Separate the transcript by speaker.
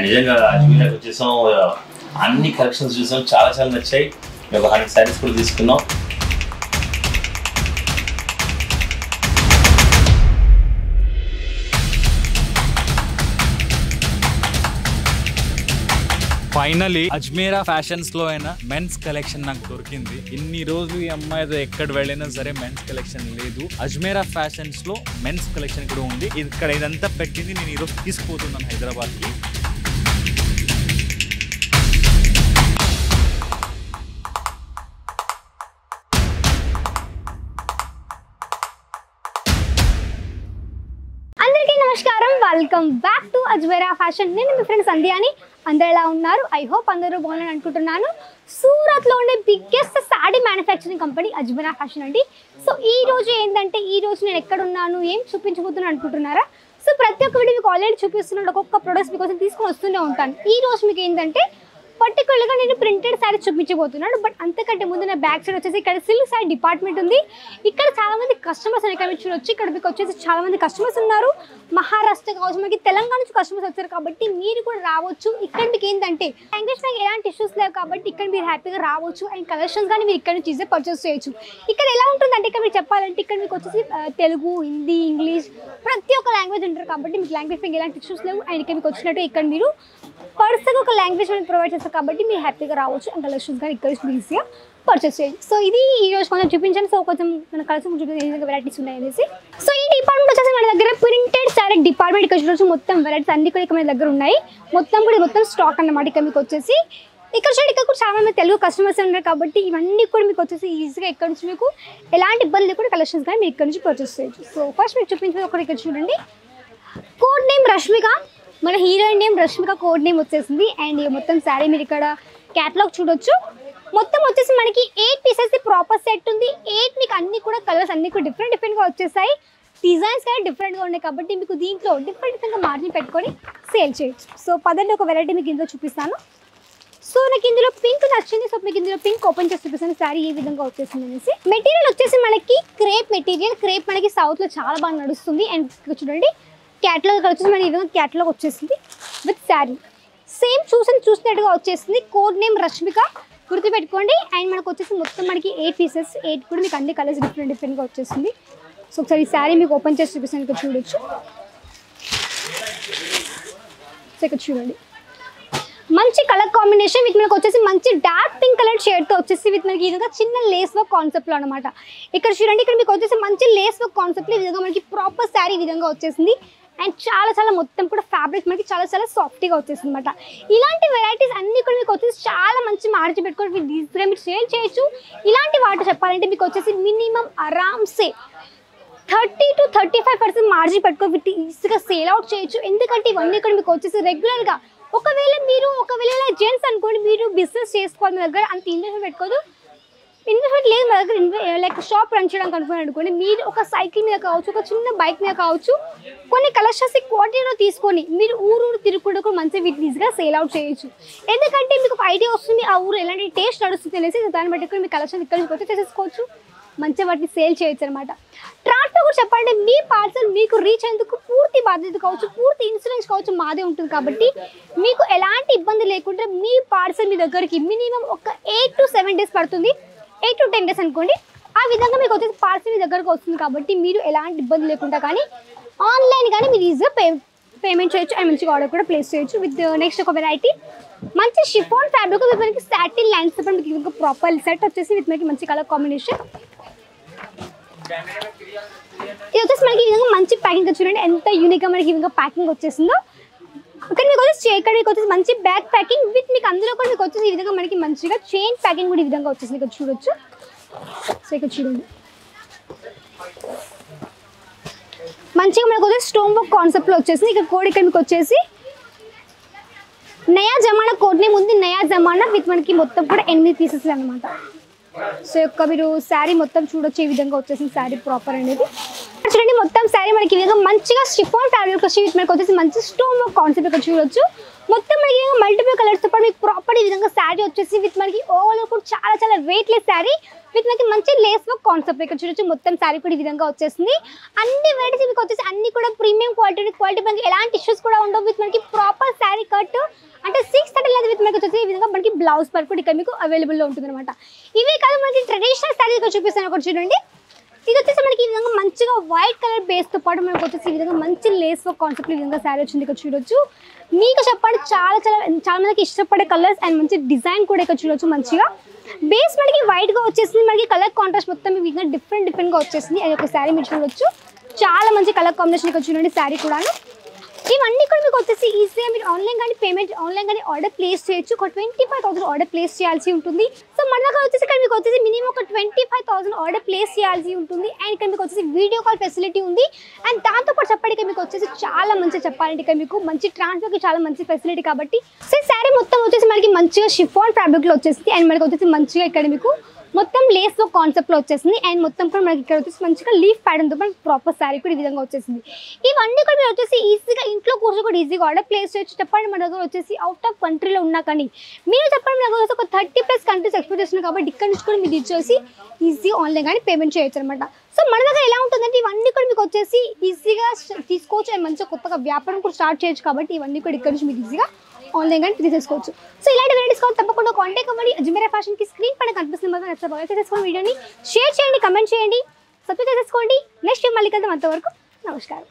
Speaker 1: And నిజంగా అజ్మీర్కి వచ్చేసాం, అన్ని కలెక్షన్స్ చూసాం, చాలా చాలా నచ్చాయి. మేము 100 శారీస్ కూడా తీసుకున్నాం.
Speaker 2: ఫైనలీ అజ్మీరా ఫ్యాషన్స్ లో అయినా మెన్స్ కలెక్షన్ నాకు దొరికింది. ఇన్ని రోజులు ఈ అమ్మాయితో ఎక్కడ వెళ్ళినా సరే మెన్స్ కలెక్షన్ లేదు. అజ్మీరా ఫ్యాషన్స్ లో మెన్స్ కలెక్షన్ కూడా ఉంది. ఇక్కడ ఇదంతా పెట్టింది నేను ఈరోజు తీసుకుపోతున్నాను హైదరాబాద్ కి.
Speaker 3: అందరికీ నమస్కారం, welcome back to Ajmeera fashion. నేను మీ ఫ్రెండ్ సంధ్యాని. అందరూ ఎలా ఉన్నారు? ఐ హోప్ అందరూ బాగున్నారని అనుకుంటున్నాను. సూరత్లో ఉండే biggest sari manufacturing company Ajmeera fashion అండి. సో ఈ రోజు ఏంటంటే, ఈ రోజు నేను ఎక్కడ ఉన్నాను, ఏం చూపించబోతున్నాను అనుకుంటున్నారా? సో ప్రతి ఒక్క వీడియో మీకు ఆల్రెడీ చూపిస్తున్నాను, ఒక్కొక్క ప్రొడక్ట్స్ మీకోసం తీసుకొని వస్తూనే ఉంటాను. ఈ రోజు మీకు ఏంటంటే పర్టికులర్గా నేను ప్రింటెడ్ శారీ చూపించబోతున్నాను. బట్ అంతకంటే ముందు నా బ్యాక్ సైడ్ వచ్చేసి ఇక్కడ సిల్క్ శారీ డిపార్ట్మెంట్ ఉంది. ఇక్కడ చాలామంది కస్టమర్స్ అనేక మీరు చూడొచ్చు. ఇక్కడ మీకు వచ్చేసి చాలామంది కస్టమర్స్ ఉన్నారు. మహారాష్ట్ర కావచ్చు, మనకి తెలంగాణ నుంచి కస్టమర్స్ వచ్చారు కాబట్టి మీరు కూడా రావచ్చు. ఇక్కడ మీకు ఏంటంటే లాంగ్వేజ్ నాకు ఎలాంటి ఇష్యూస్ లేవు కాబట్టి ఇక్కడ మీరు హ్యాపీగా రావచ్చు. అండ్ కలెక్షన్స్ కానీ మీరు ఇక్కడ నుంచి ఈజీగా పర్చేస్ చేయొచ్చు. ఇక్కడ ఎలా ఉంటుందంటే, ఇక్కడ మీరు చెప్పాలంటే ఇక్కడ మీకు వచ్చేసి తెలుగు, హిందీ, ఇంగ్లీష్ ప్రతి ఒక్క లాంగ్వేజ్ ఉంటారు కాబట్టి మీకు లాంగ్వేజ్ మీకు ఎలాంటి ఇష్యూస్ లేవు. అండ్ ఇక్కడ మీకు వచ్చినట్టు ఇక్కడ మీరు పర్సన్గా ఒక లాంగ్వేజ్ మనకి ప్రొవైడ్ చేస్తారు కాబట్టి మీరు హ్యాపీగా రావచ్చు. అండ్ కలెక్షన్స్ కానీ ఇక్కడ ఈజీగా పర్చేస్ చేయండి. సో ఇది ఈ రోజు కొంచెం చూపించాను. సో కొంచెం మన కలెక్షన్ చూపించిన వెరైటీస్ ఉన్నాయి అనేసి. సో ఈ డిపార్ట్మెంట్ వచ్చేసి మన దగ్గర ప్రింటెడ్ శారీ డిపార్ట్మెంట్. ఇక్కడ చూడొచ్చు మొత్తం వెరైటీస్ అన్ని కూడా ఇక్కడ మన దగ్గర ఉన్నాయి. మొత్తం స్టాక్ అన్నమాట. ఇక్కడ మీకు వచ్చేసి ఇక్కడ చూడండి, ఇక్కడ కూడా చాలా మంది తెలుగు కస్టమర్స్ ఉన్నారు కాబట్టి ఇవన్నీ కూడా మీకు వచ్చేసి ఈజీగా ఇక్కడ నుంచి మీకు ఎలాంటి ఇబ్బంది లేకుండా కలెక్షన్స్ కానీ మీరు ఇక్కడ నుంచి పర్చేస్ చేయొచ్చు. సో ఫస్ట్ మీకు చూపించేది ఒకటి ఇక్కడ చూడండి. కోడ్ నేమ్ రష్మిక, మన heroine name Rashmika code name వచ్చేసింది. అండ్ మొత్తం శారీ మీరు ఇక్కడ క్యాటలాగ్ చూడొచ్చు. మొత్తం వచ్చేసి మనకి 8 పీసెస్ ప్రాపర్ సెట్ ఉంది. 8 మీకు అన్ని కూడా కలర్స్ అన్ని కూడా డిఫరెంట్గా వచ్చేసాయి. డిజైన్స్ కానీ డిఫరెంట్గా ఉన్నాయి కాబట్టి మీకు దీంట్లో డిఫరెంట్గా మార్జిన్ పెట్టుకొని సేల్ చేయొచ్చు. సో పదండి ఒక వెరైటీ మీకు ఇందులో చూపిస్తాను. సో నాకు ఇందులో పింక్ నచ్చింది. సో మీకు ఇందులో పింక్ ఓపెన్ చేసి చూపిస్తాను శారీ ఏ విధంగా వచ్చేసింది అనేసి. మెటీరియల్ వచ్చేసి మనకి క్రేప్ మెటీరియల్. క్రేప్ మనకి సౌత్లో చాలా బాగా నడుస్తుంది. అండ్ చూడండి క్యాటలాగ్ వచ్చేసి మనకి ఈ విధంగా క్యాటలాగ్ వచ్చేసింది విత్ శారీ. సేమ్ చూసినట్టుగా వచ్చేసింది. కోడ్ నేమ్ రష్మిక గుర్తుపెట్టుకోండి. అండ్ మనకు వచ్చేసి మొత్తం మనకి 8 పీసెస్, 8 కూడా మీకు అన్ని కలర్స్ డిఫరెంట్గా వచ్చేసింది. సో ఒకసారి ఈ శారీ మీకు ఓపెన్ చేసి చూపిస్తాను. ఇక్కడ చూడొచ్చు. సో ఇక్కడ చూడండి మంచి కలర్ కాంబినేషన్ విత్ మనకు వచ్చేసి మంచి డార్క్ పింక్ కలర్ షేడ్తో వచ్చేసి విత్ మనకి ఈ విధంగా చిన్న లేస్ వర్క్ కాన్సెప్ట్లో అనమాట. ఇక్కడ చూడండి, ఇక్కడ మీకు వచ్చేసి మంచి లేస్ వర్క్ కాన్సెప్ట్లో ఈ విధంగా మనకి ప్రాపర్ శారీ ఈ విధంగా వచ్చేసింది. అండ్ చాలా మొత్తం కూడా ఫ్యాబ్రిక్ మనకి చాలా సాఫ్ట్గా వచ్చేసింది అనమాట. ఇలాంటి వెరైటీస్ అన్ని కూడా మీకు వచ్చేసి చాలా మంచి మార్జిన్ పెట్టుకొని మీరు ఈజీగా మీరు సేల్ చేయొచ్చు. ఇలాంటి వాటి చెప్పాలంటే మీకు వచ్చేసి మినిమం ఆరామ్సే 30 to 35% మార్జిన్ పెట్టుకొని వీటి ఈజీగా సేల్ అవుట్ చేయొచ్చు. ఎందుకంటే ఇవన్నీ కూడా మీకు వచ్చేసి రెగ్యులర్గా ఒకవేళ జెంట్స్ అనుకోండి, మీరు బిజినెస్ చేసుకోవాలి, మీ దగ్గర అంత ఇన్వెస్ట్మెంట్ పెట్టుకోదు, ఇన్వెస్ట్మెంట్ లేదు మా దగ్గర, లైక్ షాప్ రన్ చేయడానికి అనుకోండి, మీరు ఒక సైకిల్ మీద కావచ్చు, ఒక చిన్న బైక్ మీద కావచ్చు, కొన్ని కలెక్షన్స్ క్వాంటిటీలో తీసుకొని మీరు ఊరు తిరుగుకుంటూ కూడా మంచిగా వీటిని ఈజీగా సేల్ అవుట్ చేయొచ్చు. ఎందుకంటే మీకు ఒక ఐడియా వస్తుంది ఆ ఊరు ఎలాంటి టేస్ట్ నడుస్తుంది అనేసి. దాన్ని బట్టి మీ కలెక్షన్ ఇక్కడ నుంచి వచ్చి చేసేసుకోవచ్చు, మంచిగా వాటిని సేల్ చేయొచ్చు అనమాట. ట్రాన్స్పోర్ట్ కూడా చెప్పాలంటే మీ పార్సల్ మీకు రీచ్ అయ్యేందుకు పూర్తి బాధ్యత కావచ్చు, పూర్తి ఇన్సూరెన్స్ కావచ్చు మాదే ఉంటుంది కాబట్టి మీకు ఎలాంటి ఇబ్బంది లేకుండా మీ పార్సల్ మీ దగ్గరికి మినిమం ఒక 8 to 7 days పడుతుంది. 8 to 10 days అనుకోండి. ఆ విధంగా మీకు వచ్చేసి పార్సల్ మీ దగ్గరకు వస్తుంది కాబట్టి మీరు ఎలాంటి ఇబ్బంది లేకుండా కానీ ఆన్లైన్ కానీ మీరు ఈజీగా పేమెంట్ చేయొచ్చు. అండ్ మంచిగా ఆర్డర్ కూడా ప్లేస్ చేయొచ్చు. విత్ నెక్స్ట్ ఒక వెరైటీ మంచి షిఫాన్ ఫ్యాబ్రిక్ విత్ మనకి సాటిన్ లైన్స్ తో మీకు ఇంకా ప్రాపర్ సెట్ వచ్చేసి విత్ మనకి మంచి కలర్ కాంబినేషన్. ఇది వచ్చేసి మనకి ఈ విధంగా మంచి ప్యాకింగ్ చూడండి ఎంత యూనిక్గా మనకి ఈ విధంగా ప్యాకింగ్ వచ్చేసిందో. ఇక్కడ మీకు వచ్చేసి మంచి బ్యాక్ ప్యాకింగ్ విత్ మీకు అందులో కూడా మీకు వచ్చేసి ఈ విధంగా మనకి మంచిగా చైన్ ప్యాకింగ్ కూడా ఈ విధంగా వచ్చేసింది. ఇక్కడ చూడొచ్చు. సో ఇక్కడ చూడండి మంచిగా మనకు వచ్చేసి స్టోన్ వర్క్ కాన్సెప్ట్లో వచ్చేసింది. ఇక్కడ కోడ్ ఇక్కడ మీకు వచ్చేసి నయా జమానా కోడ్ నేమ్ ఉంది. నయా జమానా విత్ మనకి మొత్తం కూడా 8 పీసెస్ అనమాట. సో యొక్క మీరు శారీ మొత్తం చూడొచ్చు ఈ విధంగా వచ్చేసింది శారీ ప్రాపర్ అనేది. చూడండి మొత్తం శారీ మనకి ఈ విధంగా మంచిగా షిఫాన్ ఫ్యాబ్రిక్ వచ్చి మనకి వచ్చేసి మంచి స్టోన్ వర్క్ కాన్సెప్ట్ ఇక్కడ చూడొచ్చు. మొత్తం మనకి మల్టిపుల్ కలర్స్తో పాటు మీకు ప్రాపర్ ఈ విధంగా శారీ వచ్చేసి విత్ మనకి ఓవరాల్ కూడా చాలా వెయిట్లెస్ శారీ. విత్ మనకి మంచి లేస్ వర్క్ కాన్సెప్ట్ ఇక్కడ చూడొచ్చు. మొత్తం శారీ కూడా ఈ విధంగా వచ్చేసింది. అన్ని వెరైటీస్ మీకు వచ్చేసి అన్ని కూడా ప్రీమియం క్వాలిటీ మనకి ఎలాంటి ఇష్యూస్ కూడా ఉండవు. విత్ మనకి ప్రాపర్ శారీ కట్ అంటే 630 లేదు. విత్ మనకి వచ్చేసి ఈ విధంగా మనకి బ్లౌజ్ పర్ కూడా ఇక్కడ మీకు అవైలబుల్లో ఉంటుంది అనమాట. ఇవే కాదు మనకి ట్రెడిషనల్ శారీ ఇక్కడ చూపిస్తాను ఒకటి చూడండి. ఇది వచ్చేసి మనకి ఈ విధంగా మంచిగా వైట్ కలర్ బేస్తో పాటు మనకు వచ్చేసి ఈ విధంగా మంచి లేస్ వర్క్ కాన్సెప్ట్ ఈ విధంగా శారీ వచ్చింది ఇక్కడ చూడొచ్చు. మీకు చెప్పండి చాలా మందికి ఇష్టపడే కలర్స్ అండ్ మంచి డిజైన్ కూడా ఇక్కడ చూడొచ్చు. మంచిగా బేస్ మనకి వైట్గా వచ్చేసింది. మనకి కలర్ కాంట్రాస్ట్ మొత్తం ఈ విధంగా డిఫరెంట్గా వచ్చేసింది. అది ఒక శారీ మీరు చూడొచ్చు. చాలా మంచి కలర్ కాంబినేషన్ ఇక్కడ చూడండి శారీ కూడా. ఇవన్నీ కూడా మీకు వచ్చేసి ఈజీగా మీరు ఆన్లైన్ కానీ ఆర్డర్ ప్లేస్ చేయొచ్చు. ఒక 25,000 ఆర్డర్ ప్లేస్ చేయాల్సి ఉంటుంది. సో మన దగ్గర వచ్చేసి ఇక్కడ మీకు వచ్చేసి మినిమం ఒక 25,000 ఆర్డర్ ప్లేస్ చేయాల్సి ఉంటుంది. అండ్ ఇక్కడ మీకు వచ్చేసి వీడియో కాల్ ఫెసిలిటీ ఉంది. అండ్ దాంతోపాటు చెప్పడానికి మీకు వచ్చేసి చాలా మంచిగా చెప్పాలంటే ఇక్కడ మీకు మంచి ట్రాన్స్ఫర్కి చాలా మంచి ఫెసిలిటీ కాబట్టి. సో శారీ మొత్తం వచ్చేసి మనకి మంచిగా షిఫాన్ ఫ్యాబ్రిక్లో వచ్చేసింది. అండ్ మనకి వచ్చేసి మంచిగా ఇక్కడ మీకు మొత్తం లేస్ వర్క్ కాన్సెప్ట్లో వచ్చేసింది. అండ్ మొత్తం కూడా మనకి ఇక్కడ వచ్చేసి మంచిగా లీఫ్ ప్యాటర్న్తో మనకి ప్రాపర్ శారీ కూడా ఈ విధంగా వచ్చేసింది. ఇవన్నీ కూడా మీరు వచ్చేసి ఈజీగా ఇంట్లో కూర్చొని కూడా ఈజీగా ఆర్డర్ ప్లేస్ చేయొచ్చు. చెప్పండి మన దగ్గర వచ్చేసి అవుట్ ఆఫ్ కంట్రీలో ఉన్నా కానీ మీరు చెప్పండి మన దగ్గర ఒక 30+ కంట్రీస్ ఎక్స్పోర్ట్ చేస్తున్నారు కాబట్టి ఇక్కడ నుంచి కూడా మీరు ఇచ్చేసి ఈజీ ఆన్లైన్ కానీ పేమెంట్ చేయొచ్చు అనమాట. సో మన దగ్గర ఎలా ఉంటుందంటే ఇవన్నీ కూడా మీకు వచ్చేసి ఈజీగా తీసుకోవచ్చు. అండ్ మంచిగా కొత్తగా వ్యాపారం కూడా స్టార్ట్ చేయొచ్చు కాబట్టి ఇవన్నీ కూడా ఇక్కడ నుంచి మీరు ఈజీగా ఆన్లైన్ కానీ తీసేసుకోవచ్చు. సో ఇలాంటి వెరైటీస్ కావాలి తప్పకుండా కాంటాక్ట్ అవ్వండి. అజ్మీరా ఫ్యాషన్కి స్క్రీన్ పైన కనిపిస్తున్న మొత్తం నచ్చకపోతే చేసుకోండి. వీడియోని షేర్ చేయండి, కమెంట్ చేయండి, సబ్స్క్రైబ్ చేసుకోండి. నెక్స్ట్ మళ్ళీ కదా అంతవరకు నమస్కారం.